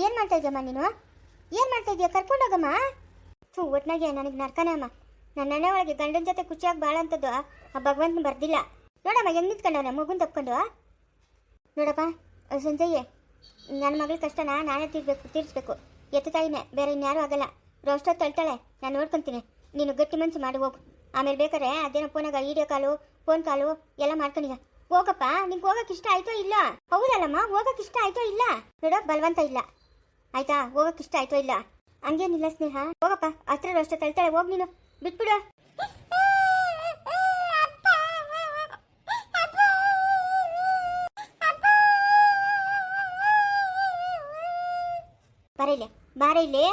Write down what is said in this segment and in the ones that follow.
ಏನು ಮಾಡ್ತಾ ಇದೆಯಮ್ಮ ನೀನು? ಏನು ಮಾಡ್ತಾ ಇದೆಯಾ? ಕರ್ಕೊಂಡೋಗಮ್ಮ. ಒಟ್ನಾಗೆ ನನಗೆ ನರ್ಕನೇ ಅಮ್ಮ. ನನ್ನ ಹಣೆ ಒಳಗೆ ಗಂಡನ ಜೊತೆ ಖುಷಿಯಾಗಿ ಬಾಳ ಅಂತದ್ದು ಆ ಭಗವಂತನ ಬರ್ದಿಲ್ಲ. ನೋಡಮ್ಮ ಹೆಂಗೆ ನಿಂತ್ಕೊಂಡವನ ಮಗುನ ತಪ್ಕೊಂಡು. ನೋಡಪ್ಪ ಸಂಜಯ್, ನನ್ನ ಮಗಳ ಕಷ್ಟನ ನಾನೇ ತೀರಿಸ್ಬೇಕು. ಎತ್ತ ತಾಯಿನೇ, ಬೇರೆ ಇನ್ಯಾರೂ ಆಗಲ್ಲ. ರೋಷ್ಟ ತಳ್ತಾಳೆ, ನಾನು ನೋಡ್ಕೊತೀನಿ. ನೀನು ಗಟ್ಟಿ ಮನ್ಸು ಮಾಡಿ ಹೋಗು. ಆಮೇಲೆ ಬೇಕಾರೆ ಅದೇನೋ ಫೋನಾಗ ವಿಡಿಯೋ ಕಾಲು ಫೋನ್ ಕಾಲು ಎಲ್ಲ ಮಾಡ್ಕೊಂಡಿಗ. ಹೋಗಪ್ಪ, ನಿಂಗೆ ಹೋಗಕ್ಕೆ ಇಷ್ಟ ಆಯ್ತೋ ಇಲ್ಲ? ಹೌದಲ್ಲಮ್ಮ, ಹೋಗಕ್ಕೆ ಇಷ್ಟ ಆಯ್ತೋ ಇಲ್ಲ? ನೋಡೋ ಬಲವಂತ ಇಲ್ಲ ಆಯ್ತಾ? ಹೋಗಕ್ಕೆ ಇಷ್ಟ ಆಯ್ತೋ ಇಲ್ಲ? ಹಂಗೇನಿಲ್ಲ ಸ್ನೇಹ, ಹೋಗಪ್ಪ. ಹತ್ರ ರೋಷ್ಟ ತಳ್ತಾಳೆ, ಹೋಗಿ ನೀನು ಬಿಟ್ಬಿಡು. ಬಾರ ಇಲ್ಲಿ.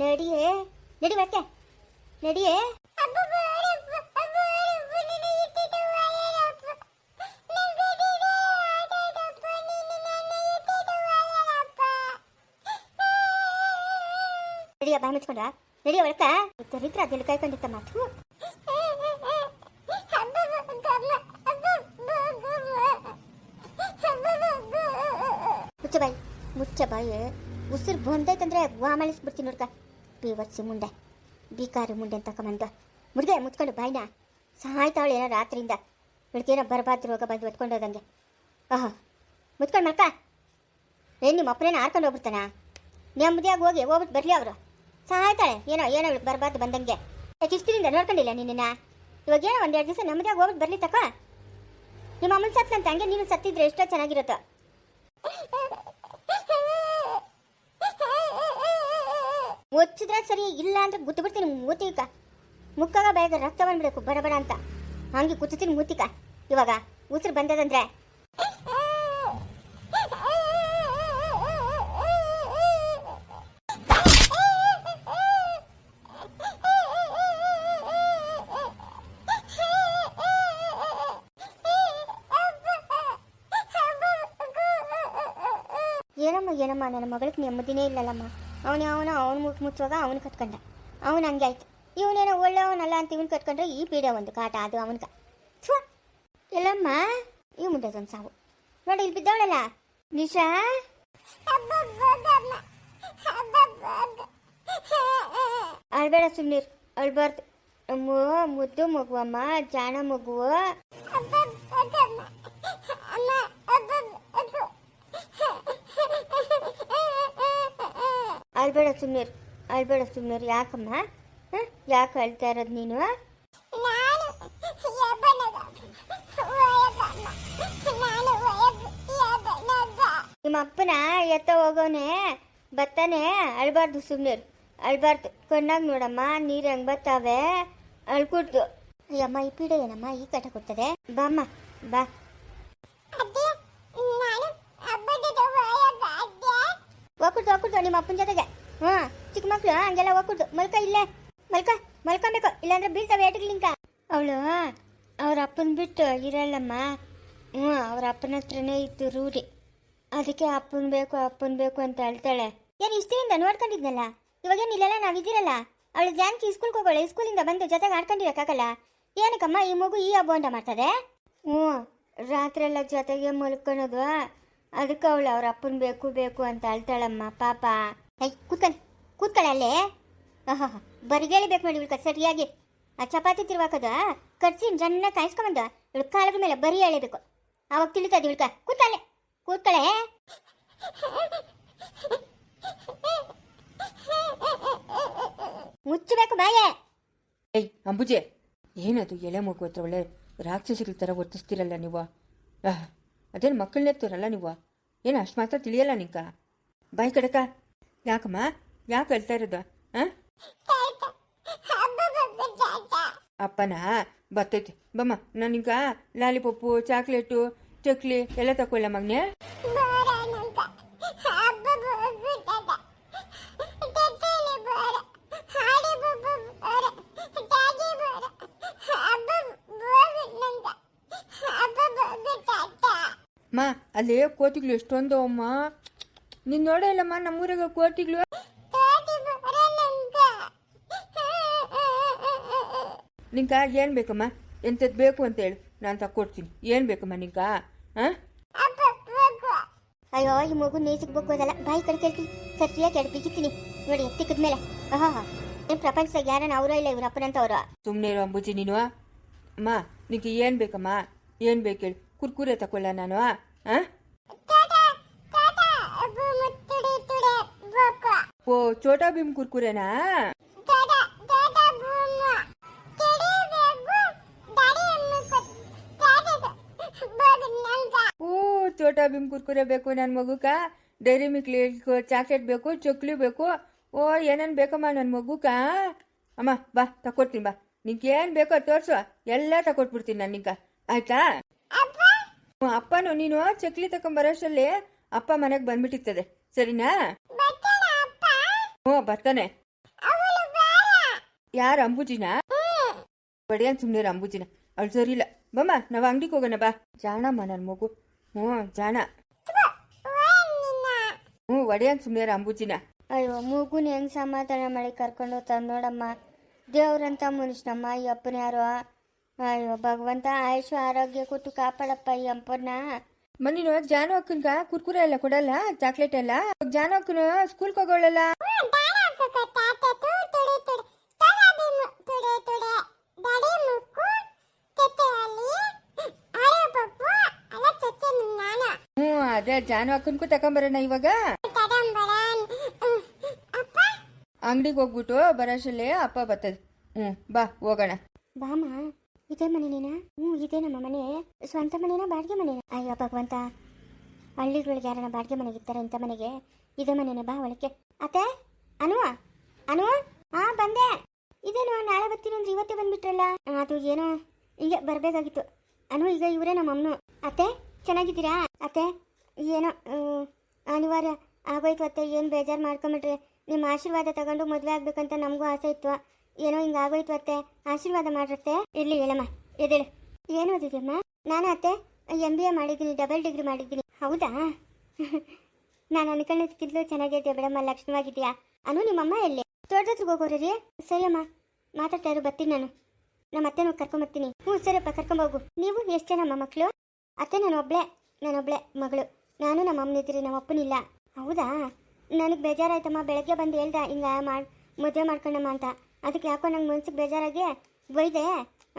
ನಡಿಯೇ ನಡಿ ಮತ್ತೆ ನಡಿಯೇ. ನಡಿಯ ಬಾಯಿ ಮುಚ್ಕೊಂಡ ನಡಿಯ ಒಳಕ. ದರಿದ್ರ ಅದೆಲ್ಲ ಕಾಯ್ಕೊಂಡಿತ್ತ ಮಾತು. ಮುಚ್ಚ ಬಾಯಿ ಉಸಿರು ಬಂದೈತಂದ್ರೆ ವಾಮಳಿಸ್ಬಿಡ್ತೀನಿ ನೋಡ್ಕ. ಬೇವರ್ಸಿ ಮುಂಡೆ, ಬೀಕಾರಿ ಮುಂಡೆ ಅಂತ ಕಮಂದ ಮುಡ್ಗೆ ಮುಚ್ಕೊಂಡು ಬಾಯಿನ ಸಾಯ್ತಾವಳು ಏನೋ ರಾತ್ರಿಯಿಂದ. ಇವಳಿಗೇನೋ ಬರಬಾರ್ದು ರೋಗ ಬಂದು ಒತ್ಕೊಂಡು ಹೋದಂಗೆ. ಆಹಾ ಮುಚ್ಕೊಂಡು ಮಲ್ಕ. ಏನು ನಿಮ್ಮ ಅಪ್ಪನೇನ ಹಾರ್ಕೊಂಡು ಹೋಗ್ಬಿಡ್ತಾನ? ನೆಮ್ಮದಿಯಾಗಿ ಹೋಗ್ಬಿಟ್ಟು ಬರಲಿ ಅವರು. ಸಾಯ್ತಾಳೆ ಏನೋ ಇವಳಿಗೆ ಬರಬಾರ್ದು ಬಂದಂಗೆ. ಯಾಕೆ ಇಷ್ಟರಿಂದ ನೋಡ್ಕೊಂಡಿಲ್ಲ ನಿನ್ನ? ಇವಾಗ ಏನೋ ಒಂದೆರಡು ದಿವಸ ನೆಮ್ಮದಿಯಾಗಿ ಹೋಗ್ಬಿಟ್ಟು ಬರಲಿ ತಕ್ಕ. ನಿಮ್ಮ ಅಮ್ಮನ ಸತ್ತಂತ ಹಂಗೆ ನೀನು ಸತ್ತಿದ್ರೆ ಎಷ್ಟೋ ಚೆನ್ನಾಗಿರುತ್ತೋ. ಮುಚ್ಚಿದ್ರೆ ಸರಿ, ಇಲ್ಲ ಅಂದ್ರೆ ಗುದ್ದು ಬಿಡ್ತೀನಿ ಮೂತಿಕ. ಮುಕ್ಕಾಗ ಬೇಗ ರಕ್ತ ಬಂದ್ಬಿಡಬೇಕು ಬಡ ಅಂತ. ಹಂಗೆ ಗುತ್ತೀನಿ ಮೂತಿಕ. ಇವಾಗ ಉಸಿರು ಬಂದದಂದ್ರೆ ಏನಮ್ಮ ನನ್ನ ಮಗಳಿಗೆ ನೆಮ್ಮದಿನೇ ಇಲ್ಲಲ್ಲಮ್ಮ. ಅವನು ಮುಚ್ಚುವಾಗ ಅವನು ಕಟ್ಕೊಂಡ, ಅವನು ಹಂಗೆ ಆಯ್ತು. ಇವನೇನೋ ಒಳ್ಳೆಯವನಲ್ಲ ಅಂತ ಇವನು ಕಟ್ಕೊಂಡ್ರೆ ಈ ಪೀಡೆ ಒಂದು ಕಾಟ ಅದು ಅವನ್ಗ. ಎಲ್ಲಮ್ಮ ಇವ್ ಮುಂದೊಂದು ಸಾವು ನೋಡಿ, ಇಲ್ಲಿ ಬಿದ್ದವಳಲ್ಲ ನಿಶಾ. ಅಳ್ಬೇಡ ಸುಮ್ನೀರ್, ಅಳ್ಬಾರ್ದು. ಮುದ್ದು ಮಗುವಮ್ಮ, ಜಾಣ ಮಗುವ. ಅಳ್ಬೇಡ ಸುಮ್ನೀರ್. ಯಾಕಮ್ಮ? ಯಾಕೆ ಅಳ್ತಾ ಇರೋದು ನೀನು? ನಿಮ್ಮ ಅಪ್ಪನ ಎತ್ತ ಹೋಗೋನೆ ಬತ್ತಾನೆ. ಅಳ್ಬಾರ್ದು ಸುಮ್ನೀರ್, ಅಳ್ಬಾರ್ದು. ಕಣ್ಣಾಗ ನೋಡಮ್ಮ ನೀರು ಹೆಂಗ್ ಬರ್ತಾವೆ, ಅಳ್ಕೂಡ್ದು. ಅಯ್ಯಮ್ಮ ಈ ಪೀಡೆ ಏನಮ್ಮ ಈ ಕಟ ಕೊಡ್ತದೆ? ಬಾಮ್ಮ ಬಾ. ಹೋಗ್ಬಿಡ್ದು ನಿಮ್ಮ ಅಪ್ಪನ ಜೊತೆಗೆ. ಚಿಕ್ಕ ಮಕ್ಳು ಹಂಗೆಲ್ಲ ಹೋಗ್ಬಿಡ್ದು. ಮಲ್ಕ ಇಲ್ಲೇ ಮಲ್ಕೊಬೇಕು, ಇಲ್ಲಾಂದ್ರೆ ಬೀಳ್ತಾವೆ ಏಟಿಗ್ಲಿಂಕ. ಅವಳು ಅವ್ರ ಅಪ್ಪನ ಬಿಟ್ಟು ಇರಲ್ಲಮ್ಮ. ಅವ್ರ ಅಪ್ಪನ ಹತ್ರನೇ ಇತ್ತು ರೂಢಿ. ಅದಕ್ಕೆ ಅಪ್ಪನ್ ಬೇಕು ಅಂತ ಹೇಳ್ತಾಳೆ. ಏನು ಇಷ್ಟರಿಂದ ನೋಡ್ಕೊಂಡಿದ್ನಲ್ಲ, ಇವಾಗೇನು ಇಲ್ಲೆಲ್ಲ ನಾವಿದ್ದೀರಲ್ಲ. ಅವಳು ಜಾನ್ಕಿ ಸ್ಕೂಲ್ಗೆ ಹೋಗೋಳೆ, ಸ್ಕೂಲಿಂದ ಬಂದು ಜೊತೆಗೆ ಆಡ್ಕೊಂಡಿರೋಕ್ಕಾಗಲ್ಲ. ಏನಕ್ಕಮ್ಮ ಈ ಮಗು ಈ ಬೋಂಡ ಮಾಡ್ತದೆ? ರಾತ್ರಿ ಎಲ್ಲ ಜೊತೆಗೆ ಮಲ್ಕೊಳೋದು. ಅದಕ್ಕೆ ಅವಳು ಅವ್ರ ಅಪ್ಪನ ಬೇಕು ಅಂತ ಹೇಳ್ತಾಳಮ್ಮ ಪಾಪ. ಕೂತ್ಕೊಳ್ಳೆ ಅಲ್ಲೇ. ಬರಿಗೇಳಿ ಬೇಕು ನೋಡಿ ಇವಳು ಸರಿಯಾಗಿ. ಆ ಚಪಾತಿ ತಿರುವಾಕದ ಕಟ್ಸಿ ಜನ್ನ ಕಾಯಿಸ್ಕೊಂಬಂದು ಇವಳು ಕಾಲದ ಮೇಲೆ ಬರಿ ಎಳಿಬೇಕು. ಅವಾಗ ತಿಳಿತದೆ ಇವಳ್ಕ. ಕೂತ್ಕೊಳ್ಳೆ. ಮುಚ್ಚಬೇಕು ಬಾಯೇ. ಅಂಬುಜೆ, ಏನದು ಎಳೆ ಮಗು ಹತ್ರ ಒಳ್ಳೆ ರಾಕ್ಷಸಿಗಳ ಥರ ವರ್ತಿಸ್ತೀರಲ್ಲ ನೀವು. ಅದೇನು ಮಕ್ಕಳನ್ನೆತ್ತರಲ್ಲ ನೀವು. ಏನು ಅಷ್ಟು ಮಾತ್ರ ತಿಳಿಯಲ್ಲ ನಿಂಕ? ಬಾಯಿ ಕಡಕ. ಯಾಕಮ್ಮ, ಯಾಕೆ ಹೇಳ್ತಾ ಇರೋದು? ಅಪ್ಪನ ಬರ್ತೈತಿ ಬಮ್ಮ. ನಾನೀಗ ಲಾಲಿಪಾಪು, ಚಾಕ್ಲೇಟು, ಚಕ್ಲಿ ಎಲ್ಲ ತಗೊಳ್ಳ ಮಗನೇ. ಅಮ್ಮ ಅಲ್ಲಿ ಕೋತಿಗಳು ಎಷ್ಟೊಂದು ಅಮ್ಮ. ನೀನು ನೋಡೇ ಇಲ್ಲಮ್ಮ ನಮ್ಮೂರಾಗ ಕೋತಿಗಳು. ನಿಂಕ ಏನು ಬೇಕಮ್ಮ? ಎಂಥದ್ದು ಬೇಕು ಅಂತ ಹೇಳು, ನಾನು ತಕ್ಕೊಡ್ತೀನಿ. ಏನು ಬೇಕಮ್ಮ ನಿಂಕ? ಹಾಂ? ಅಯ್ಯೋ ಈ ಮಗು ನೇಸಿಗೆ ಬೋಗೋದಲ್ಲ, ಬಾಯಿ ಕಡೆ ಕೇಳ್ತೀನಿ, ಸರಿಯಾಗಿ ಎಡ್ ಬಿಗಿತೀನಿ ನೋಡಿ ಎತ್ತಿಕ್ಕದ ಮೇಲೆ. ಆಹಾ, ನಿಮ್ಮ ಪ್ರಪಂಚದಾಗ ಯಾರನ್ನ ಅವರೋ ಇಲ್ಲ ಇವ್ರ ಅಪ್ಪನಂತವ್ರು. ಸುಮ್ಮನೆ ಇರೋ ಅಂಬುಜಿ ನೀನು. ಅಮ್ಮ ನಿಂಗೆ ಏನು ಬೇಕಮ್ಮ? ಏನು ಬೇಕು ಹೇಳಿ, ಕುರ್ಕುರೆ ತಗೊಳ್ಳ ನಾನು? ಹಾಂ? ಓ ಚೋಟಾ ಭೀಮ್ ಕುರ್ಕುರೆನಾ? ಓ ಚೋಟಾ ಭೀಮ್ ಕುರ್ಕುರೆ ಬೇಕು ನನ್ನ ಮಗುಕ. ಡೈರಿ ಮಿಲ್ಕ್ ಚಾಕ್ಲೇಟ್ ಬೇಕು, ಚೊಕ್ಲಿ ಬೇಕು. ಓ ಏನೇನು ಬೇಕಮ್ಮ ನನ್ನ ಮಗುಕ? ಅಮ್ಮ ಬಾ ತಕೊಡ್ತೀನಿ ಬಾ. ನಿಂಗೆ ಏನು ಬೇಕೋ ತೋರಿಸು, ಎಲ್ಲ ತಕೊಟ್ಬಿಡ್ತೀನಿ ನಾನು ನಿಂಕ. ಆಯ್ತಾ? ಅಪ್ಪನು ನೀನು ಚಕ್ಲಿ ತಗೊಂಬರೋಷ್ಟರಲ್ಲಿ ಅಪ್ಪ ಮನೆಗೆ ಬಂದ್ಬಿಟ್ಟಿರ್ತದೆ, ಸರಿನಾ? ಹ್ಞೂ ಬರ್ತಾನೆ. ಯಾರು ಅಂಬುಜಿನ? ಬಡಿಯನ್ ಸುಮ್ಮನೆ ಅಂಬುಜಿನ, ಅವಳು ಸರಿ ಇಲ್ಲ. ಬಮ್ಮ ನಾವು ಅಂಗಡಿಗೆ ಹೋಗೋಣ ಬಾ. ಜಾಣಮ್ಮ ನನ್ನ ಮಗು. ಹ್ಞೂ ಜಾಣ. ಹ್ಞೂ ಒಡೆಯನ್ ಸುಮ್ಮನೆ ಅಂಬುಜಿನ. ಅಯ್ಯೋ ಮಗುನ ಹೆಂಗ್ ಸಮಾಧಾನ ಮಾಡಿ ಕರ್ಕೊಂಡು ಹೋಗ್ತಾರ ನೋಡಮ್ಮ. ದೇವ್ರಂತ ಮನುಷ್ಯನಮ್ಮ ಈ ಅಪ್ಪನ ಯಾರು. ಅಯ್ಯೋ ಭಗವಂತ ಆಯುಷು ಆರೋಗ್ಯ ಕೊಟ್ಟು ಕಾಪಾಡಪ್ಪ ಈ ಅಪ್ಪನ. ನೀನು ಜಾನು ಅಕ್ಕನ್ಗ ಕುರ್ಕುರೆ ಎಲ್ಲ ಕೊಡಲ್ಲ, ಚಾಕ್ಲೇಟ್ ಎಲ್ಲ? ಜಾನು ಅಕ್ಕನ ಸ್ಕೂಲ್ಗೆ ಹೋಗೋಳಲ್ಲ. ಹ್ಞೂ ಅದೇ ಜಾನು ಅಕ್ಕನ್ಗೂ ತಗೊಂಬರೋಣ ಇವಾಗ. ಅಂಗಡಿಗೆ ಹೋಗ್ಬಿಟ್ಟು ಬರೋಷಲ್ಲೇ ಅಪ್ಪ ಬರ್ತದೆ. ಹ್ಞೂ ಬಾ ಹೋಗೋಣ. ಬಾಮ ಇದೇ ಮನೆ ನೀನಾ? ಹ್ಞೂ ಇದೇ ನಮ್ಮ ಮನೆ. ಸ್ವಂತ ಮನೆನಾ ಬಾಡಿಗೆ ಮನೆ? ಅಯ್ಯೋ ಭಗವಂತ, ಹಳ್ಳಿಗಳಿಗೆ ಯಾರನ್ನ ಬಾಡಿಗೆ ಮನೆಗೆ ಇರ್ತಾರೆ ಇಂಥ ಮನೆಗೆ. ಇದೇ ಮನೆನೇ, ಬಾ ಒಳಕ್ಕೆ. ಅತ್ತೆ ಅನು ಅನು. ಹಾ ಬಂದೆ. ಇದೇನು ನಾಳೆ ಬರ್ತೀನಿ ಅಂದ್ರೆ ಇವತ್ತೇ ಬಂದ್ಬಿಟ್ರಲ್ಲ. ಅದು ಏನೋ ಈಗ ಬರಬೇಕಾಗಿತ್ತು. ಅನು ಈಗ ಇವರೇ ನಮ್ಮ ಅಮ್ಮನು. ಅತ್ತೆ ಚೆನ್ನಾಗಿದ್ದೀರಾ? ಅತ್ತೆ ಏನೋ ಅನಿವಾರ್ಯ ಆಗೋಯ್ತು ಅತ್ತೆ. ಏನು ಬೇಜಾರು ಮಾಡ್ಕೊಂಬಿಟ್ರಿ. ನಿಮ್ಮ ಆಶೀರ್ವಾದ ತಗೊಂಡು ಮದುವೆ ಆಗ್ಬೇಕಂತ ನಮಗೂ ಆಸೆ ಇತ್ತು. ಏನೋ ಹಿಂಗೆ ಆಗೋಯ್ತು ಅತ್ತೆ, ಆಶೀರ್ವಾದ ಮಾಡಿರುತ್ತೆ. ಇರಲಿ ಹೇಳಮ್ಮ, ಎದೇಳು. ಏನು ಓದಿದ್ಯಮ್ಮ? ನಾನು ಅತ್ತೆ MBA ಮಾಡಿದ್ದೀನಿ, ಡಬಲ್ ಡಿಗ್ರಿ ಮಾಡಿದ್ದೀನಿ. ಹೌದಾ? ನಾನು ಅನ್ಕೊಂಡಿದ್ದಕ್ಕಿಂತಲೂ ಚೆನ್ನಾಗಿದ್ಯಾ ಬಿಡಮ್ಮ, ಲಕ್ಷಣವಾಗಿದೆಯಾ. ಅನು ನಿಮ್ಮಮ್ಮ ಎಲ್ಲಿ? ತೋಟದ ಹೋಗೋರಿ? ಸರಿ ಅಮ್ಮ ಮಾತಾಡ್ತಾ ಇರು, ಬರ್ತೀನಿ ನಾನು. ನಮ್ಮ ಅತ್ತೆನೂ ಕರ್ಕೊಂಬರ್ತೀನಿ. ಹ್ಞೂ ಸರಿಯಪ್ಪ ಕರ್ಕೊಂಬೋಗು. ನೀವು ಎಷ್ಟು ಜನಮ್ಮ ಮಕ್ಕಳು? ಅತ್ತೆ ನಾನೊಬ್ಳೆ ಮಗಳು. ನಾನು ನಮ್ಮ ಅಮ್ಮನಿದ್ದೀರಿ, ನಮ್ಮ ಅಪ್ಪನಿಲ್ಲ. ಹೌದಾ? ನನಗೆ ಬೇಜಾರಾಯ್ತಮ್ಮ. ಬೆಳಗ್ಗೆ ಬಂದು ಹೇಳ್ದ ಹಿಂಗೆ ಮದುವೆ ಮಾಡ್ಕೊಂಡಮ್ಮ ಅಂತ. ಅದಕ್ಕೆ ಯಾಕೋ ನಂಗೆ ಮನ್ಸಿಗೆ ಬೇಜಾರಾಗಿ ಬೈದೆ.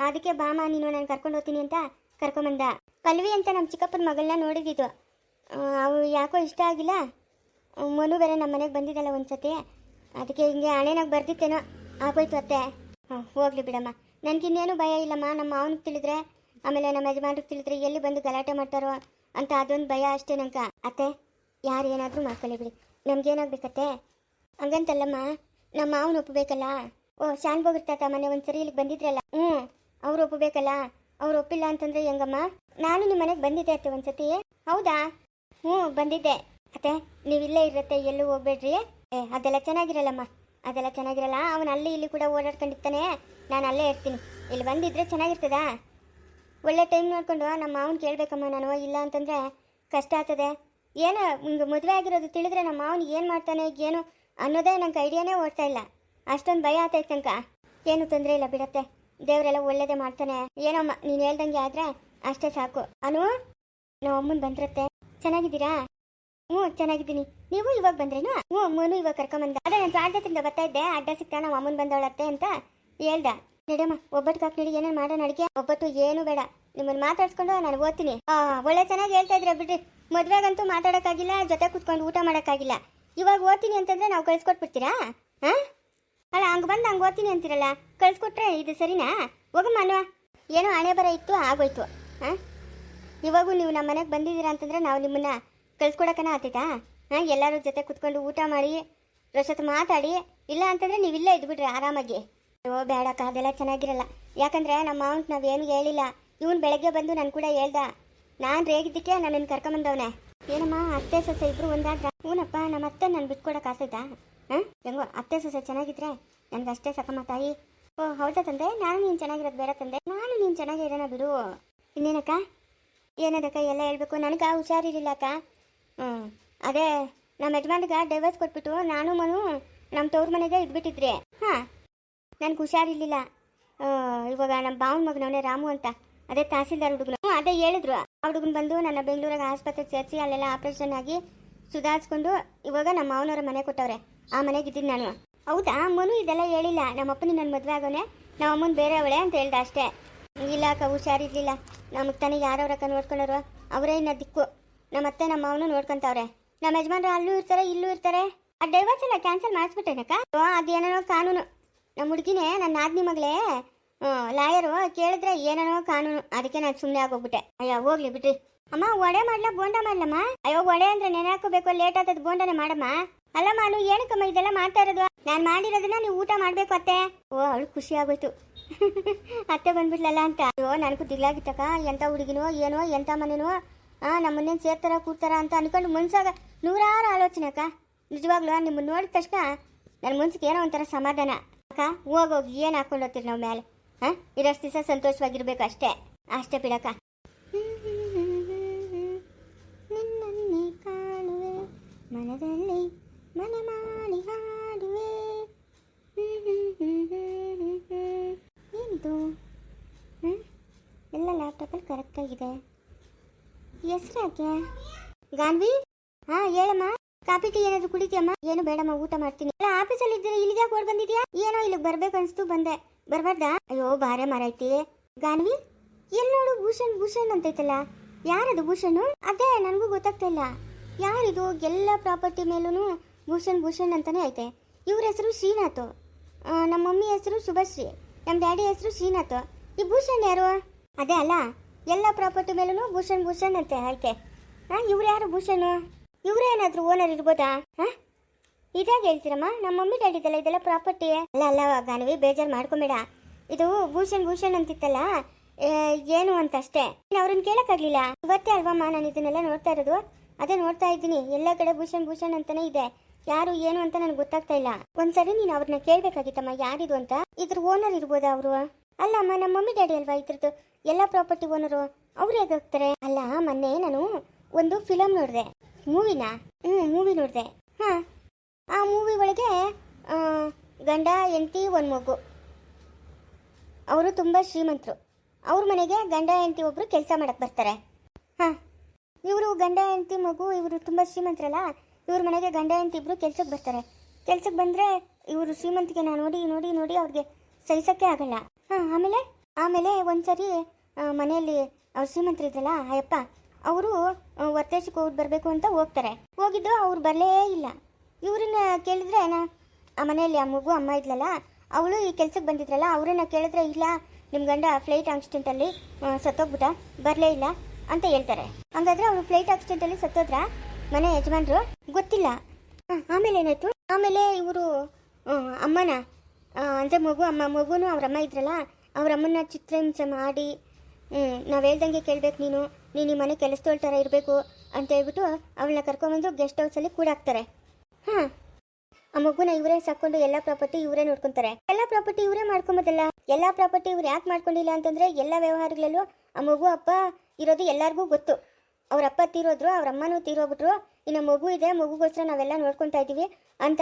ಅದಕ್ಕೆ ಬಾಮ ನೀನು ನಾನು ಕರ್ಕೊಂಡು ಹೋಗ್ತೀನಿ ಅಂತ ಕರ್ಕೊಂಬಂದ. ಪಲ್ವಿ ಅಂತ ನಮ್ಮ ಚಿಕ್ಕಪ್ಪನ ಮಗಳನ್ನ ನೋಡಿದ್ದು. ಅವಳು ಯಾಕೋ ಇಷ್ಟ ಆಗಿಲ್ಲ. ಮನು ಬೇರೆ ನಮ್ಮ ಮನೆಗೆ ಬಂದಿದ್ದಲ್ಲ ಒಂದ್ಸತಿ, ಅದಕ್ಕೆ ಹಿಂಗೆ ಹಣೆನಾಗ ಬರ್ದಿತ್ತೇನೋ ಆಗೋಯ್ತು ಅತ್ತೆ. ಹೋಗ್ಲಿ ಬಿಡಮ್ಮ, ನನಗಿನ್ನೇನು ಭಯ ಇಲ್ಲಮ್ಮ. ನಮ್ಮ ಮಾವನಿಗೆ ತಿಳಿದ್ರೆ, ಆಮೇಲೆ ನಮ್ಮ ಯಜಮಾನ್ರಿಗೆ ತಿಳಿದ್ರೆ ಎಲ್ಲಿ ಬಂದು ಗಲಾಟೆ ಮಾಡ್ತಾರೋ ಅಂತ ಅದೊಂದು ಭಯ ಅಷ್ಟೇ ನಂಗೆ. ಅತ್ತೆ ಯಾರು ಏನಾದರೂ ಮಾಡ್ಕೊಳ್ಳಿ ಬಿಡಿ, ನಮ್ಗೇನಾಗಬೇಕತ್ತೆ? ಹಂಗಂತಲ್ಲಮ್ಮ, ನಮ್ಮ ಮಾವನ ಒಪ್ಪಬೇಕಲ್ಲ. ಓ ಶಾನ್ಭೋಗಿರ್ ತಾತ ಮನೆ ಒಂದ್ಸರಿ ಇಲ್ಲಿಗೆ ಬಂದಿದ್ರಲ್ಲ, ಅವ್ರು ಒಪ್ಪಬೇಕಲ್ಲ. ಅವ್ರು ಒಪ್ಪಿಲ್ಲ ಅಂತಂದ್ರೆ ಹೆಂಗಮ್ಮ? ನಾನು ನಿಮ್ಮ ಮನೆಗೆ ಬಂದಿದ್ದೆ ಅತ್ತೆ ಒಂದ್ಸತಿ. ಹೌದಾ? ಹ್ಞೂ ಬಂದಿದ್ದೆ ಅತ್ತೆ. ನೀವಿಲ್ಲೇ ಇರತ್ತೆ, ಎಲ್ಲೂ ಹೋಗ್ಬೇಡ್ರಿ. ಅದೆಲ್ಲ ಚೆನ್ನಾಗಿರಲ್ಲಮ್ಮ, ಅದೆಲ್ಲ ಚೆನ್ನಾಗಿರಲ್ಲ. ಅವನು ಅಲ್ಲಿ ಇಲ್ಲಿ ಕೂಡ ಓಡಾಡ್ಕೊಂಡಿರ್ತಾನೆ, ನಾನು ಅಲ್ಲೇ ಇರ್ತೀನಿ. ಇಲ್ಲಿ ಬಂದಿದ್ರೆ ಚೆನ್ನಾಗಿರ್ತದಾ? ಒಳ್ಳೆ ಟೈಮ್ ನೋಡ್ಕೊಂಡು ನಮ್ಮ ಮಾವನ ಕೇಳಬೇಕಮ್ಮ ನಾನು. ಇಲ್ಲ ಅಂತಂದರೆ ಕಷ್ಟ ಆಗ್ತದೆ. ಏನೋ ಹಿಂಗೆ ಮದುವೆ ಆಗಿರೋದು ತಿಳಿದ್ರೆ ನಮ್ಮ ಮಾವನ ಏನು ಮಾಡ್ತಾನೆ ಏನು ಅನ್ನೋದೇ ನಂಗೆ ಐಡಿಯಾನೇ ಓಡ್ತಾ ಇಲ್ಲ. ಅಷ್ಟೊಂದು ಭಯ ಆಗ್ತೈತೆ ತನಕ. ಏನು ತೊಂದರೆ ಇಲ್ಲ ಬಿಡತ್ತೆ, ದೇವರೆಲ್ಲ ಒಳ್ಳೇದೇ ಮಾಡ್ತಾನೆ. ಏನಮ್ಮ ನೀನು ಹೇಳ್ದಂಗೆ ಆದರೆ ಅಷ್ಟೇ ಸಾಕು. ಅನು ನಾವು ಅಮ್ಮನ ಬಂದಿರತ್ತೆ. ಚೆನ್ನಾಗಿದ್ದೀರಾ? ಹ್ಞೂ ಚೆನ್ನಾಗಿದ್ದೀನಿ. ನೀವು ಇವಾಗ ಬಂದ್ರೇನು? ಹ್ಞೂ ಮನು ಇವಾಗ ಕರ್ಕೊಂಬಂದ. ಅದೇ ನಾನು ಚಾರ್ಜದಿಂದ ಬರ್ತಾ ಇದ್ದೆ, ಅಡ್ಡ ಸಿಗ್ತಾ ನಾವು ಅಮ್ಮನ ಬಂದವಳತ್ತೆ ಅಂತ ಹೇಳ್ದ. ನಡಿಯಮ್ಮ ಒಬ್ಬಟ್ಟು ಕಾಕ್ ನಡಿ, ಏನೇನು ಮಾಡೋಣ ಅಡಿಗೆ. ಒಬ್ಬಟ್ಟು ಏನು ಬೇಡ, ನಿಮ್ಮನ್ನು ಮಾತಾಡ್ಸ್ಕೊಂಡು ನಾನು ಓದ್ತೀನಿ. ಒಳ್ಳೆ ಚೆನ್ನಾಗಿ ಹೇಳ್ತಾ ಇದ್ರೆ ಬಿಡ್ರಿ. ಮದುವೆಗಂತೂ ಮಾತಾಡೋಕ್ಕಾಗಿಲ್ಲ, ಜೊತೆ ಕೂತ್ಕೊಂಡು ಊಟ ಮಾಡೋಕ್ಕಾಗಿಲ್ಲ. ಇವಾಗ ಓದ್ತೀನಿ ಅಂತಂದ್ರೆ ನಾವು ಕಳ್ಸ್ಕೊಟ್ಬಿಡ್ತೀರಾ? ಹಾಂ ಅಲ್ಲ, ಹಂಗೆ ಬಂದು ಹಂಗೆ ಓದ್ತೀನಿ ಅಂತೀರಲ್ಲ, ಕಳ್ಸ್ಕೊಟ್ರೆ ಇದು ಸರಿನಾ? ಹೋಗಮ್ಮ ಅನ್ವ, ಏನೋ ಹಣೆ ಬರ ಇತ್ತು ಆಗೋಯ್ತು. ಹಾಂ ಇವಾಗೂ ನೀವು ನಮ್ಮ ಮನೆಗೆ ಬಂದಿದ್ದೀರಾ ಅಂತಂದ್ರೆ ನಾವು ನಿಮ್ಮನ್ನ ಕಳ್ಸ್ಕೊಡೋಕನ ಆಗ್ತೈತಾ? ಹಾಂ ಎಲ್ಲರೂ ಜೊತೆ ಕೂತ್ಕೊಂಡು ಊಟ ಮಾಡಿ ರೊಸತ್ತು ಮಾತಾಡಿ, ಇಲ್ಲ ಅಂತಂದರೆ ನೀವು ಇಲ್ಲೇ ಇದ್ಬಿಟ್ರಿ ಆರಾಮಾಗಿ. ಓ ಬೇಡಕ್ಕ, ಅದೆಲ್ಲ ಚೆನ್ನಾಗಿರಲ್ಲ. ಯಾಕಂದರೆ ನಮ್ಮ ಮಾವಂಟ್ ನಾವೇನು ಹೇಳಿಲ್ಲ. ಇವನು ಬೆಳಗ್ಗೆ ಬಂದು ನಾನು ಕೂಡ ಹೇಳ್ದ. ನಾನು ರೇಗಿದ್ದಕ್ಕೆ ನನ್ನನ್ನು ಕರ್ಕೊಂಬಂದವನೆ. ಏನಮ್ಮ ಅತ್ತೆ ಸೊಸೆ ಇಬ್ಬರು ಒಂದಾದ್ರ? ಹೂನಪ್ಪ, ನಮ್ಮ ಅತ್ತೆ ನಾನು ಬಿಟ್ಕೊಡಕ್ಕೆ ಆಗ್ತೈತಾ? ಹಾಂ ಹೆಂಗೋ ಅತ್ತೆ ಸೊಸೆ ಚೆನ್ನಾಗಿದ್ರೆ ನನಗೆ ಅಷ್ಟೇ ಸಕಮ್ಮ ತಾಯಿ. ಓ ಹೌದಾ ತಂದೆ? ನಾನು ನೀನು ಚೆನ್ನಾಗಿರೋದು ಬೇಡ ತಂದೆ, ನಾನು ನೀನು ಚೆನ್ನಾಗಿರೋಣ ಬಿಡು. ಇನ್ನೇನಕ್ಕ? ಏನದಕ್ಕ ಎಲ್ಲ ಹೇಳ್ಬೇಕು? ನನಗೆ ಹುಷಾರಿರಲಿಲ್ಲ ಅಕ್ಕ. ಅದೇ ನಮ್ಮ ಯಜಮಾನ್ಗೆ ಡೈವರ್ಸ್ ಕೊಟ್ಬಿಟ್ಟು ನಾನು ಮನು ನಮ್ಮ ತವ್ರ ಮನೆಗೆ ಇದ್ಬಿಟ್ಟಿದ್ರಿ. ಹಾಂ, ನನಗೆ ಹುಷಾರಿರ್ಲಿಲ್ಲ. ಇವಾಗ ನಮ್ಮ ಬಾವನ ಮಗನವನೇ ರಾಮು ಅಂತ, ಅದೇ ತಹಸೀಲ್ದಾರ್ ಹುಡುಗನು. ಅದೇ ಹೇಳಿದ್ರು. ಆ ಹುಡುಗನ ಬಂದು ನನ್ನ ಬೆಂಗಳೂರಾಗ ಆಸ್ಪತ್ರೆಗೆ ಸೇರಿಸಿ ಅಲ್ಲೆಲ್ಲ ಆಪ್ರೇಷನ್ ಆಗಿ ಸುಧಾರಿಸ್ಕೊಂಡು ಇವಾಗ ನಮ್ಮ ಮಾವನವರ ಮನೆ ಕೊಟ್ಟವ್ರೆ. ಆ ಮನೆಗೆ ಇದ್ದೀನಿ ನಾನು. ಹೌದಾ? ಮನು ಇದೆಲ್ಲ ಹೇಳಿಲ್ಲ. ನಮ್ಮಪ್ಪನ ನನ್ನ ಮದುವೆ ಆಗೋನೆ, ನಮ್ಮ ಅಮ್ಮನ ಬೇರೆ ಅವಳೆ ಅಂತ ಹೇಳ್ದೆ ಅಷ್ಟೇ. ಇಲ್ಲ ಅಕ್ಕ, ಹುಷಾರಿರ್ಲಿಲ್ಲ. ನಮಗೆ ತಾನೇ ಯಾರವ್ರಕ್ಕ ನೋಡ್ಕೊಂಡವ್ರು, ಅವರೇ ಇನ್ನ ದಿಕ್ಕು. ನಮ್ಮ ಅತ್ತೆ ನಮ್ಮ ಮಾವನು ನೋಡ್ಕೊಂತವ್ರೆ. ನಮ್ಮ ಯಜಮಾನ್ರು ಅಲ್ಲೂ ಇರ್ತಾರೆ ಇಲ್ಲೂ ಇರ್ತಾರೆ. ಆ ಡೈವರ್ಸ್ ಎಲ್ಲ ಕ್ಯಾನ್ಸಲ್ ಮಾಡಿಸ್ಬಿಟ್ಟೇನಕ್ಕ? ಅದೇನೋ ಕಾನೂನು. ನಮ್ಮ ಹುಡುಗಿನೇ ನನ್ನ ನಾದ್ನಿ ಮಗಳೇ ಲಾಯರು ಕೇಳಿದ್ರೆ ಏನೇನೋ ಕಾನೂನು. ಅದಕ್ಕೆ ನಾನು ಸುಮ್ಮನೆ ಆಗೋಗ್ಬಿಟ್ಟೆ. ಅಯ್ಯೋ ಹೋಗ್ಲಿ ಬಿಡ್ರಿ. ಅಮ್ಮ ವಡೆ ಮಾಡ್ಲಾ ಬೋಂಡ ಮಾಡ್ಲಮ್ಮ? ಅಯ್ಯೋ ವಡೆ ಅಂದ್ರೆ ನೆನೆ ಹಾಕೋಬೇಕು, ಲೇಟ್ ಆಗ್ತದ. ಬೋಂಡನೆ ಮಾಡಮ್ಮ. ಅಲ್ಲಮ್ಮ ನಾನು ಏನಕ್ಕಮ್ಮ ಇದೆಲ್ಲ ಮಾಡ್ತಾ ಇರೋದು? ನಾನು ಮಾಡಿರೋದನ್ನ ನೀವು ಊಟ ಮಾಡ್ಬೇಕು ಅತ್ತೆ. ಓ, ಅವಳು ಖುಷಿ ಆಗೋಯ್ತು ಅತ್ತೆ ಬಂದ್ಬಿಟ್ಲಲ್ಲ ಅಂತ. ಅಯ್ಯೋ ನನಗೂ ದಿಗ್ಲಾಗಿತ್ತಕ್ಕ. ಎಂಥ ಹುಡುಗಿನೋ ಏನೋ, ಎಂಥ ಮನೆನೋ, ನಮ್ಮನ್ನೇನು ಸೇರ್ತಾರ ಕೂಡ್ತಾರ ಅಂತ ಅನ್ಕೊಂಡು ಮನ್ಸಾಗ ನೂರಾರು ಆಲೋಚನೆ ಅಕ್ಕ. ನಿಜವಾಗ್ಲೂ ನಿಮ್ಮನ್ನು ನೋಡಿದ ತಕ್ಷಣ ನನ್ನ ಮನ್ಸಿಗೆ ಏನೋ ಒಂಥರ ಸಮಾಧಾನ ಅಕ್ಕ. ಹೋಗೋಗಿ ಏನು ಹಾಕೊಂಡು ಹೋಗ್ತೀರಿ ನಾವು ಮೇಲೆ? ಹಾಂ, ಇರೋಷ್ಟು ದಿವಸ ಸಂತೋಷವಾಗಿರ್ಬೇಕು ಅಷ್ಟೇ. ಅಷ್ಟೇ ಬಿಡಕ್ಕ. ನಿನ್ನನ್ನೇ ಕಾಣುವೆ ಮನದಲ್ಲಿ ಮನೆ ಮಾಡಿ ಹಾಡುವೆ. ಏನಿದು? ಎಲ್ಲ ಲ್ಯಾಪ್ಟಾಪಲ್ಲಿ ಕರೆಕ್ಟಾಗಿದೆ. ಹೆಸ್ರು ಯಾಕೆ? ಗಾನ್ವಿ? ಹಾಂ ಹೇಳಮ್ಮ. ಕಾಫಿ ಟೀ ಏನಾದರೂ ಕುಡಿತೀಯಮ್ಮ? ಏನು ಬೇಡಮ್ಮ, ಊಟ ಮಾಡ್ತೀನಿ. ಅಲ್ಲ, ಆಫೀಸಲ್ಲಿ ಇದ್ದೀರಾ, ಇಲ್ಲಿಗೆ ಓಡ್ ಬಂದಿದ್ಯಾ? ಏನೋ ಇಲ್ಲಿಗೆ ಬರ್ಬೇಕು ಅನಿಸ್ತು ಬಂದೆ. ಬರ್ಬಾರ್ದಾ? ಅಯ್ಯೋ ಬಾರೆ ಮಾರೈತಿ. ಗಾನ್ವಿ ಎಲ್ಲಿ ನೋಡು, ಭೂಷಣ್ ಭೂಷಣ್ ಅಂತೈತಲ್ಲ. ಯಾರದು ಭೂಷಣ್? ಅದೇ ನನಗೂ ಗೊತ್ತಾಗ್ತಾ ಇಲ್ಲ ಯಾರಿದು. ಎಲ್ಲ ಪ್ರಾಪರ್ಟಿ ಮೇಲೂ ಭೂಷಣ್ ಭೂಷಣ್ ಅಂತಾನೆ ಐತೆ. ಇವ್ರ ಹೆಸರು ಶ್ರೀನಾಥ್, ನಮ್ಮ ಮಮ್ಮಿ ಹೆಸರು ಶುಭಶ್ರೀ, ನಮ್ಮ ಡ್ಯಾಡಿ ಹೆಸರು ಶ್ರೀನಾಥ್. ಈ ಭೂಷಣ್ ಯಾರು? ಅದೇ ಅಲ್ಲ, ಎಲ್ಲ ಪ್ರಾಪರ್ಟಿ ಮೇಲೂ ಭೂಷಣ್ ಭೂಷಣ್ ಅಂತ ಐತೆ. ಇವ್ರು ಯಾರು ಭೂಷಣ್? ಇವರೇ ಏನಾದರೂ ಓನರ್ ಇರ್ಬೋದಾ? ಹಾಂ, ಇದಾಗಿ ಹೇಳ್ತೀರಮ್ಮ. ನಮ್ಮ ಮಮ್ಮಿ ಡ್ಯಾಡಿದಲ್ಲ ಇದೆಲ್ಲ ಪ್ರಾಪರ್ಟಿ. ಅಲ್ಲ ಗಾನವಿ, ಬೇಜಾರು ಮಾಡ್ಕೊಂಬೇಡ. ಇದು ಭೂಷಣ್ ಭೂಷಣ್ ಅಂತಿತ್ತಲ್ಲ, ಏನು ಅಂತ ಅಷ್ಟೇ. ಅವ್ರನ್ನ ಕೇಳೋಕ್ಕಾಗಲಿಲ್ಲ. ಇವತ್ತೇ ಅಲ್ವಮ್ಮ ನಾನು ಇದನ್ನೆಲ್ಲ ನೋಡ್ತಾ ಇರೋದು. ಅದೇ ನೋಡ್ತಾ ಇದ್ದೀನಿ, ಎಲ್ಲ ಕಡೆ ಭೂಷಣ್ ಭೂಷಣ್ ಅಂತಾನೆ ಇದೆ. ಯಾರು ಏನು ಅಂತ ನನಗೆ ಗೊತ್ತಾಗ್ತಾ ಇಲ್ಲ. ಒಂದ್ಸರಿ ನೀನು ಅವ್ರನ್ನ ಕೇಳಬೇಕಾಗಿತ್ತಮ್ಮ, ಯಾರಿದು ಅಂತ. ಇದ್ರ ಓನರ್ ಇರ್ಬೋದಾ ಅವರು? ಅಲ್ಲಮ್ಮ, ನಮ್ಮ ಮಮ್ಮಿ ಡ್ಯಾಡಿ ಅಲ್ವಾ ಇದ್ರದ್ದು ಎಲ್ಲ ಪ್ರಾಪರ್ಟಿ ಓನರು. ಅವ್ರು ಹೇಗಾಗ್ತಾರೆ? ಅಲ್ಲ, ಮೊನ್ನೆ ನಾನು ಒಂದು ಫಿಲಮ್ ನೋಡಿದೆ. ಮೂವಿನ ಮೂವಿ ನೋಡಿದೆ. ಹಾಂ, ಆ ಮೂವಿ ಒಳಗೆ ಗಂಡ ಹೆಂಡತಿ ಒಂದು ಮಗು. ಅವರು ತುಂಬ ಶ್ರೀಮಂತರು. ಅವ್ರ ಮನೆಗೆ ಗಂಡ ಹೆಂಡತಿ ಒಬ್ಬರು ಕೆಲಸ ಮಾಡಕ್ಕೆ ಬರ್ತಾರೆ. ಹಾಂ, ಇವರು ಗಂಡ ಹೆಂಡತಿ ಮಗು ಇವರು ತುಂಬ ಶ್ರೀಮಂತರಲ್ಲ. ಇವ್ರ ಮನೆಗೆ ಗಂಡ ಹೆಂಡತಿ ಇಬ್ಬರು ಕೆಲ್ಸಕ್ಕೆ ಬರ್ತಾರೆ. ಕೆಲ್ಸಕ್ಕೆ ಬಂದರೆ ಇವರು ಶ್ರೀಮಂತಿಗೆ ನೋಡಿ ನೋಡಿ ನೋಡಿ ಅವ್ರಿಗೆ ಸಹಿಸೋಕ್ಕೆ ಆಗಲ್ಲ. ಹಾಂ, ಆಮೇಲೆ ಒಂದ್ಸರಿ ಮನೆಯಲ್ಲಿ ಅವ್ರು ಶ್ರೀಮಂತರಿದ್ರಲ್ಲ ಅಯ್ಯಪ್ಪ, ಅವರು ಹೊರದೇಶಕ್ಕೆ ಹೋಗಿ ಬರಬೇಕು ಅಂತ ಹೋಗ್ತಾರೆ. ಹೋಗಿದ್ದು ಅವ್ರು ಬರಲೇ ಇಲ್ಲ. ಇವ್ರನ್ನ ಕೇಳಿದ್ರೆ ಆ ಮನೆಯಲ್ಲಿ ಆ ಮಗು ಅಮ್ಮ ಇದ್ಲಲ್ಲ, ಅವಳು ಈ ಕೆಲ್ಸಕ್ಕೆ ಬಂದಿದ್ರಲ್ಲ, ಅವರನ್ನ ಕೇಳಿದ್ರೆ ಇಲ್ಲ ನಿಮ್ಮ ಗಂಡ ಫ್ಲೈಟ್ ಆಕ್ಸಿಡೆಂಟಲ್ಲಿ ಸತ್ತೋಗ್ಬಿಟ್ಟ, ಬರಲೇ ಇಲ್ಲ ಅಂತ ಹೇಳ್ತಾರೆ. ಹಂಗಾದ್ರೆ ಅವರು ಫ್ಲೈಟ್ ಆಕ್ಸಿಡೆಂಟಲ್ಲಿ ಸತ್ತೋದ್ರ ಮನೆ ಯಜಮಾನ್ರು? ಗೊತ್ತಿಲ್ಲ. ಆಮೇಲೆ ಏನಾಯ್ತು? ಆಮೇಲೆ ಇವರು ಅಮ್ಮನ ಅಂದರೆ ಮಗುನು ಅವ್ರಮ್ಮ ಇದ್ರಲ್ಲ, ಅವರಮ್ಮನ ಚಿತ್ರಹಿಂಸೆ ಮಾಡಿ ನಾವು ಹೇಳ್ದಂಗೆ ಕೇಳಬೇಕು, ನೀನು ಈ ಮನೆ ಕೆಲಸದೋಳ್ ಥರ ಇರಬೇಕು ಅಂತ ಹೇಳ್ಬಿಟ್ಟು ಅವಳನ್ನ ಕರ್ಕೊಂಬಂದು ಗೆಸ್ಟ್ ಹೌಸಲ್ಲಿ ಕೂಡಾಕ್ತಾರೆ. ಹಾಂ, ಆ ಮಗುನ ಇವರೇ ಸಾಕೊಂಡು ಎಲ್ಲ ಪ್ರಾಪರ್ಟಿ ಇವರೇ ನೋಡ್ಕೊತಾರೆ. ಎಲ್ಲ ಪ್ರಾಪರ್ಟಿ ಇವರೇ ಮಾಡ್ಕೊಂಬೋದಲ್ಲ. ಎಲ್ಲ ಪ್ರಾಪರ್ಟಿ ಇವ್ರು ಯಾಕೆ ಮಾಡ್ಕೊಂಡಿಲ್ಲ ಅಂತಂದರೆ ಎಲ್ಲ ವ್ಯವಹಾರಗಳಲ್ಲೂ ಆ ಮಗು ಅಪ್ಪ ಇರೋದು ಎಲ್ಲರಿಗೂ ಗೊತ್ತು. ಅವ್ರ ಅಪ್ಪ ತೀರೋದ್ರು, ಅವ್ರ ಅಮ್ಮನೂ ತೀರೋಗ್ಬಿಟ್ರು, ಇನ್ನು ಮಗು ಇದೆ, ಮಗುಗೋಸ್ಕರ ನಾವೆಲ್ಲ ನೋಡ್ಕೊತಾ ಇದ್ದೀವಿ ಅಂತ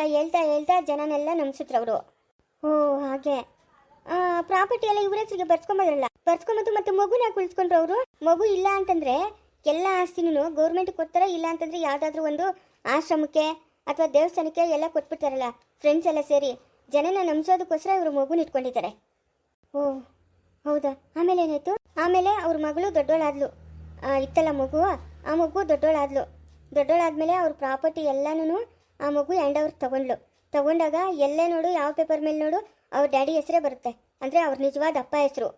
ಹೇಳ್ತಾ ಜನನೆಲ್ಲ ನಂಬಿಸಿದ್ರು ಅವರು. ಓ ಹಾಗೆ ಪ್ರಾಪರ್ಟಿ ಎಲ್ಲ ಇವ್ರ ಹೆಸರಿಗೆ ಬರ್ಸ್ಕೊಂಬಂದು ಮತ್ತೆ ಮಗುನ ಉಳಿಸ್ಕೊಂಡ್ರು ಅವರು. ಮಗು ಇಲ್ಲ ಅಂತಂದರೆ ಎಲ್ಲ ಆಸ್ತಿನೂ ಗೌರ್ಮೆಂಟ್ಗೆ ಕೊಡ್ತಾರೆ. ಇಲ್ಲ ಅಂತಂದರೆ ಯಾವುದಾದ್ರೂ ಒಂದು ಆಶ್ರಮಕ್ಕೆ ಅಥವಾ ದೇವಸ್ಥಾನಕ್ಕೆ ಎಲ್ಲ ಕೊಟ್ಬಿಡ್ತಾರಲ್ಲ ಫ್ರೆಂಡ್ಸ್ ಎಲ್ಲ ಸೇರಿ. ಜನನ ನಂಬಿಸೋದಕ್ಕೋಸ್ಕರ ಇವರು ಮಗುನ ಇಟ್ಕೊಂಡಿದ್ದಾರೆ. ಓ ಹೌದಾ? ಆಮೇಲೆ ಏನಾಯಿತು? ಆಮೇಲೆ ಅವ್ರ ಮಗಳು ದೊಡ್ಡೋಳಾದ್ಲು. ಇತ್ತಲ್ಲ ಮಗು, ಆ ಮಗು ದೊಡ್ಡೋಳಾದ್ಮೇಲೆ ಅವ್ರ ಪ್ರಾಪರ್ಟಿ ಎಲ್ಲನೂ ಆ ಮಗು ಹ್ಯಾಂಡ್ ಓವರ್ ತಗೊಂಡಾಗ ಎಲ್ಲೇ ನೋಡು, ಯಾವ ಪೇಪರ್ ಮೇಲೆ ನೋಡು ಅವ್ರ ಡ್ಯಾಡಿ ಹೆಸರೇ ಬರುತ್ತೆ, ಅಂದರೆ ಅವ್ರ ನಿಜವಾದ ಅಪ್ಪ ಹೆಸರು.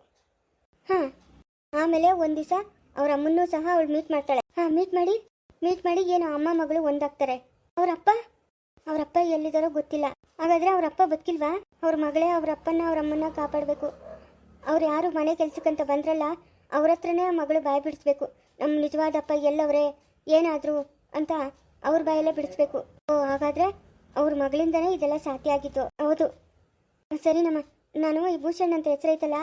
ಹಾಂ, ಆಮೇಲೆ ಒಂದು ದಿವಸ ಅವ್ರ ಅಮ್ಮನ್ನೂ ಸಹ ಅವಳು ಮೀಟ್ ಮಾಡ್ತಾಳೆ. ಹಾಂ, ಮೀಟ್ ಮಾಡಿ ಏನೋ ಅಮ್ಮ ಮಗಳು ಒಂದಾಗ್ತಾರೆ. ಅವರಪ್ಪ ಎಲ್ಲಿದ್ದಾರೋ ಗೊತ್ತಿಲ್ಲ. ಹಾಗಾದರೆ ಅವರಪ್ಪ ಬದುಕಿಲ್ವಾ? ಅವ್ರ ಮಗಳೇ ಅವ್ರ ಅಮ್ಮನ್ನ ಕಾಪಾಡಬೇಕು. ಅವ್ರು ಯಾರು ಮನೆ ಕೆಲ್ಸಕ್ಕಂತ ಬಂದ್ರಲ್ಲ, ಅವ್ರ ಹತ್ರನೇ ಆ ಮಗಳು ಬಾಯಿ ಬಿಡಿಸ್ಬೇಕು. ನಮ್ಮ ನಿಜವಾದ ಅಪ್ಪ ಎಲ್ಲವರೇ ಏನಾದರೂ ಅಂತ ಅವ್ರ ಬಾಯಲ್ಲೇ ಬಿಡಿಸ್ಬೇಕು. ಓ ಹಾಗಾದರೆ ಅವ್ರ ಮಗಳಿಂದನೇ ಇದೆಲ್ಲ ಸಾಧ್ಯ ಆಗಿತ್ತು. ಹೌದು, ಸರಿನಮ್ಮ. ನಾನು ಈ ಭೂಷಣ್ ಅಂತ ಹೆಸರೈತಲ್ಲ,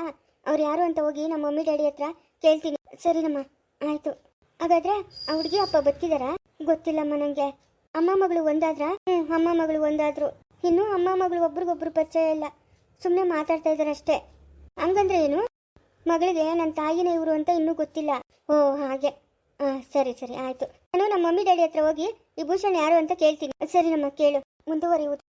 ಅವ್ರು ಯಾರು ಅಂತ ಹೋಗಿ ನಮ್ಮ ಮಮ್ಮಿ ಡ್ಯಾಡಿ ಹತ್ರ ಕೇಳ್ತೀನಿ. ಸರಿನಮ್ಮ, ಆಯಿತು. ಹಾಗಾದರೆ ಆ ಹುಡುಗಿ ಅಪ್ಪ ಬದುಕಿದಾರಾ? ಗೊತ್ತಿಲ್ಲಮ್ಮ ನನಗೆ. ಅಮ್ಮ ಮಗಳು ಒಂದಾದ್ರ? ಅಮ್ಮ ಮಗಳು ಒಂದಾದ್ರು. ಇನ್ನು ಅಮ್ಮ ಮಗಳು ಒಬ್ರಿಗೊಬ್ರು ಪರಿಚಯ ಇಲ್ಲ, ಸುಮ್ಮನೆ ಮಾತಾಡ್ತಾ ಇದಾರೆ ಅಷ್ಟೇ. ಹಂಗಂದ್ರೆ ಏನು? ಮಗಳಿಗೆ ನನ್ನ ತಾಯಿನೇ ಇವರು ಅಂತ ಇನ್ನೂ ಗೊತ್ತಿಲ್ಲ. ಓ ಹಾಗೆ. ಸರಿ ಸರಿ ಆಯ್ತು. ನಾನು ನಮ್ಮ ಮಮ್ಮಿ ಡ್ಯಾಡಿ ಹತ್ರ ಹೋಗಿ ಈ ಭೂಷಣ್ ಯಾರು ಅಂತ ಕೇಳ್ತೀನಿ. ಸರಿ ನಮ್ಮ ಕೇಳು, ಮುಂದುವರಿಯುವುದು.